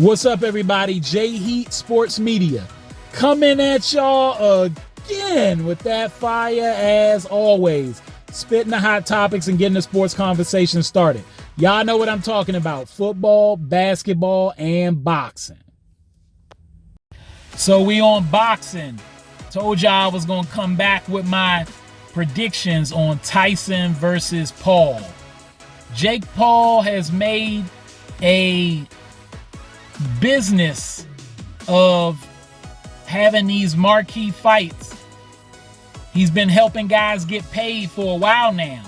What's up, everybody? J Heat Sports Media coming at y'all again with that fire as always. Spitting the hot topics and getting the sports conversation started. Y'all know what I'm talking about. Football, basketball, and boxing. So we on boxing. Told y'all I was going to come back with my predictions on Tyson versus Paul. Jake Paul has made a business of having these marquee fights. He's been helping guys get paid for a while now.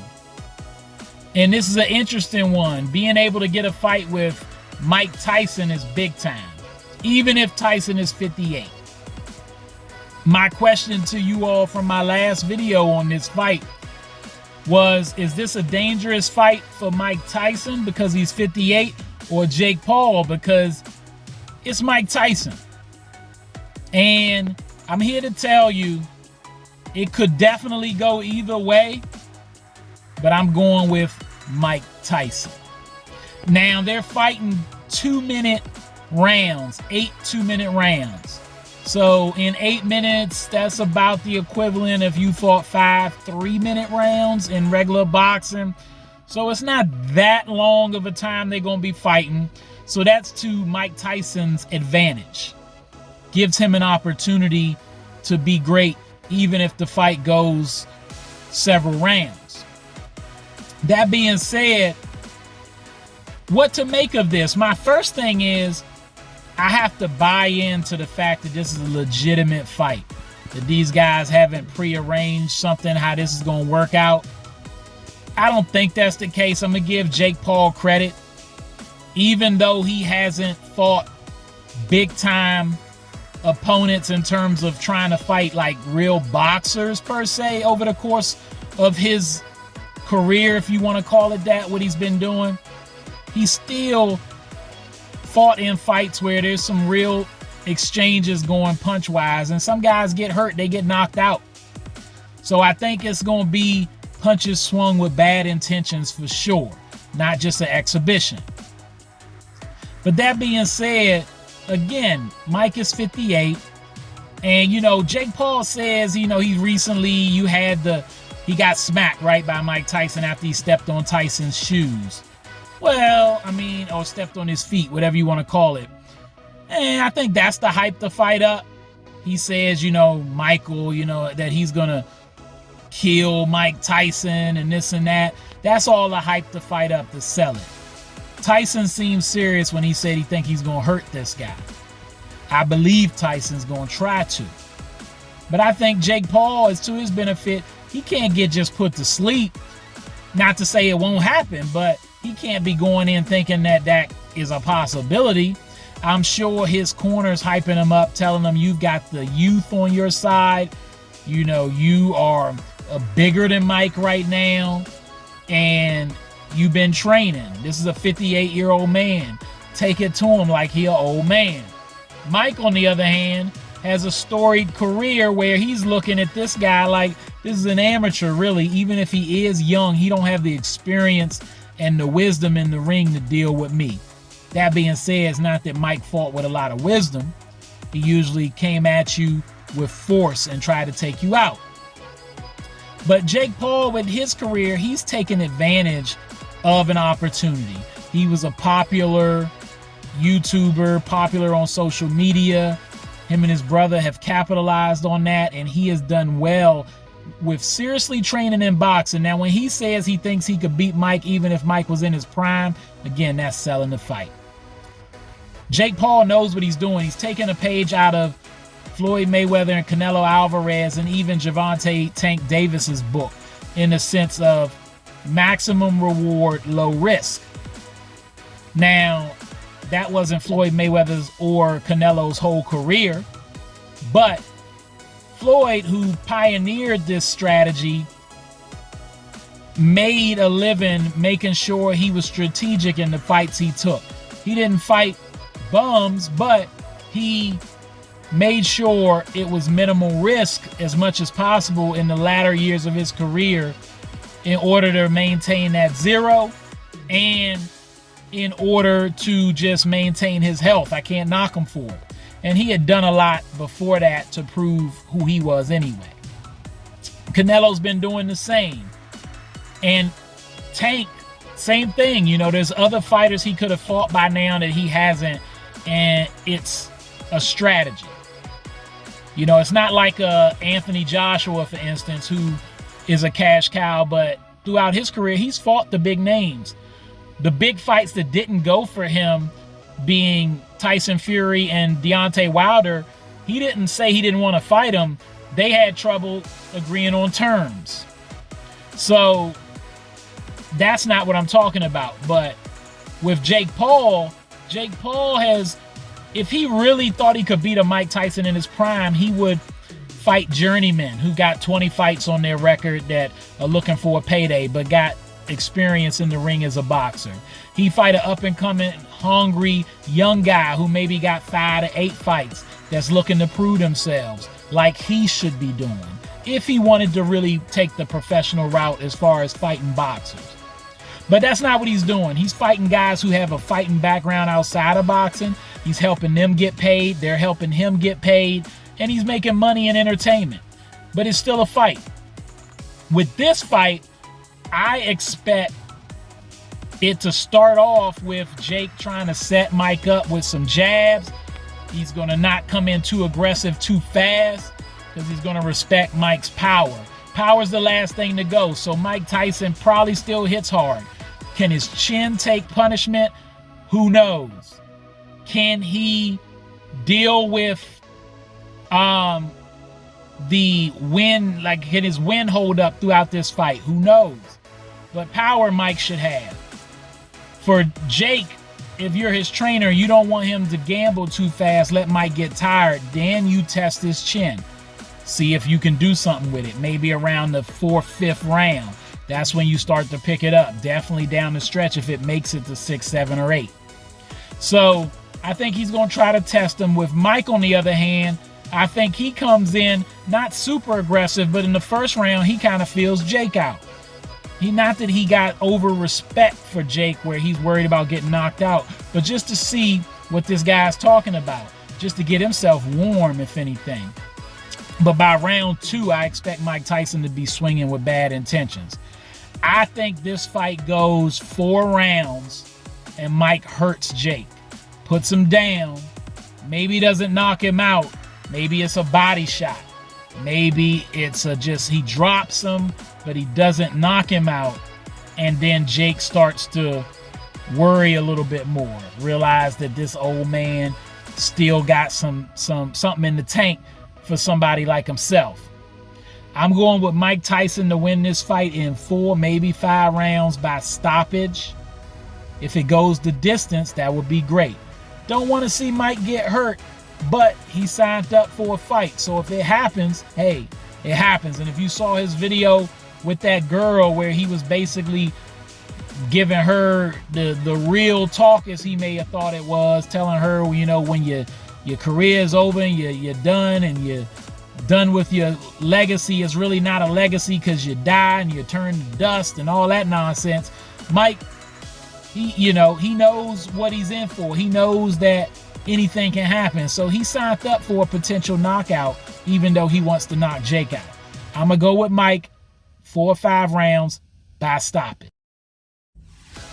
And this is an interesting one. Being able to get a fight with Mike Tyson is big time, even if Tyson is 58. My question to you all from my last video on this fight was, is this a dangerous fight for Mike Tyson because he's 58, or Jake Paul because it's Mike Tyson? And I'm here to tell you it could definitely go either way, but I'm going with Mike Tyson. Now, they're fighting 2-minute rounds, 8 2-minute rounds. So in 8 minutes, that's about the equivalent if you fought 5 3-minute rounds in regular boxing. So it's not that long of a time they're going to be fighting. So that's to Mike Tyson's advantage. Gives him an opportunity to be great, even if the fight goes several rounds. That being said, what to make of this? My first thing is, I have to buy into the fact that this is a legitimate fight. That these guys haven't prearranged something, how this is going to work out. I don't think that's the case. I'm going to give Jake Paul credit. Even though he hasn't fought big-time opponents in terms of trying to fight like real boxers per se over the course of his career, if you want to call it that, what he's been doing, he still fought in fights where there's some real exchanges going punch-wise, and some guys get hurt, they get knocked out. So I think it's going to be punches swung with bad intentions for sure, not just an exhibition. But that being said, again, Mike is 58, and Jake Paul says, he got smacked right by Mike Tyson after he stepped on Tyson's shoes. Well, or stepped on his feet, whatever you want to call it. And I think that's to hype the fight up. He says, Michael, that he's going to kill Mike Tyson and this and that. That's all to hype the fight up, to sell it. Tyson seems serious when he said he think he's going to hurt this guy. I believe Tyson's going to try to. But I think Jake Paul is to his benefit. He can't get just put to sleep. Not to say it won't happen, but he can't be going in thinking that is a possibility. I'm sure his corner's hyping him up, telling him you've got the youth on your side. You are bigger than Mike right now, and you've been training. This is a 58-year-old man. Take it to him like he an old man. Mike, on the other hand, has a storied career where he's looking at this guy like this is an amateur, really. Even if he is young, he don't have the experience and the wisdom in the ring to deal with me. That being said, it's not that Mike fought with a lot of wisdom. He usually came at you with force and tried to take you out. But Jake Paul, with his career, he's taken advantage of an opportunity. He was a popular YouTuber, popular on social media. Him and his brother have capitalized on that, and he has done well with seriously training in boxing. Now, when he says he thinks he could beat Mike even if Mike was in his prime, again, that's selling the fight. Jake Paul knows what he's doing. He's taking a page out of Floyd Mayweather and Canelo Alvarez and even Gervonta Tank Davis's book in the sense of maximum reward, low risk. Now, that wasn't Floyd Mayweather's or Canelo's whole career, but Floyd, who pioneered this strategy, made a living making sure he was strategic in the fights he took. He didn't fight bums, but he made sure it was minimal risk as much as possible in the latter years of his career in order to maintain that zero and in order to just maintain his health. I can't knock him for it. And he had done a lot before that to prove who he was anyway. Canelo's been doing the same. And Tank, same thing. You know, there's other fighters he could have fought by now that he hasn't. And it's a strategy. You know, it's not like Anthony Joshua, for instance, who is a cash cow, but throughout his career, he's fought the big names. The big fights that didn't go for him, being Tyson Fury and Deontay Wilder, he didn't say he didn't want to fight him. They had trouble agreeing on terms. So that's not what I'm talking about. But with Jake Paul has, if he really thought he could beat a Mike Tyson in his prime, he would fight journeymen who got 20 fights on their record that are looking for a payday but got experience in the ring as a boxer. He fight an up-and-coming, hungry, young guy who maybe got 5 to 8 fights that's looking to prove themselves like he should be doing if he wanted to really take the professional route as far as fighting boxers. But that's not what he's doing. He's fighting guys who have a fighting background outside of boxing. He's helping them get paid. They're helping him get paid. And he's making money in entertainment. But it's still a fight. With this fight, I expect it to start off with Jake trying to set Mike up with some jabs. He's going to not come in too aggressive too fast because he's going to respect Mike's power. Power's the last thing to go. So Mike Tyson probably still hits hard. Can his chin take punishment? Who knows? Can he deal with the wind? Like, can his wind hold up throughout this fight? Who knows? But power Mike should have. For Jake, if you're his trainer, you don't want him to gamble too fast, let Mike get tired. Then you test his chin. See if you can do something with it. Maybe around the 4th, 5th round. That's when you start to pick it up. Definitely down the stretch if it makes it to 6, 7, or 8. So I think he's going to try to test him. With Mike, on the other hand, I think he comes in not super aggressive, but in the first round, he kind of feels Jake out. Not that he got over respect for Jake where he's worried about getting knocked out, but just to see what this guy's talking about, just to get himself warm, if anything. But by round 2, I expect Mike Tyson to be swinging with bad intentions. I think this fight goes 4 rounds and Mike hurts Jake, puts him down, maybe doesn't knock him out, maybe it's a body shot, maybe it's just he drops him, but he doesn't knock him out, and then Jake starts to worry a little bit more, realize that this old man still got something in the tank for somebody like himself. I'm going with Mike Tyson to win this fight in 4, maybe 5 rounds by stoppage. If it goes the distance, that would be great. Don't want to see Mike get hurt, but he signed up for a fight. So if it happens, hey, it happens. And if you saw his video with that girl where he was basically giving her the real talk as he may have thought it was, telling her, you know, when your career is over and you're done and you're done with your legacy, it's really not a legacy because you die and you turn to dust and all that nonsense. Mike, he knows what he's in for. He knows that anything can happen. So he signed up for a potential knockout, even though he wants to knock Jake out. I'm going to go with Mike, 4 or 5 rounds by stopping.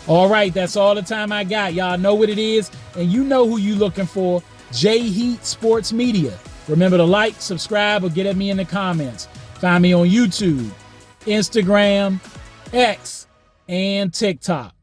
All right, that's all the time I got. Y'all know what it is, and you know who you looking for. J Heat Sports Media. Remember to like, subscribe, or get at me in the comments. Find me on YouTube, Instagram, X, and TikTok.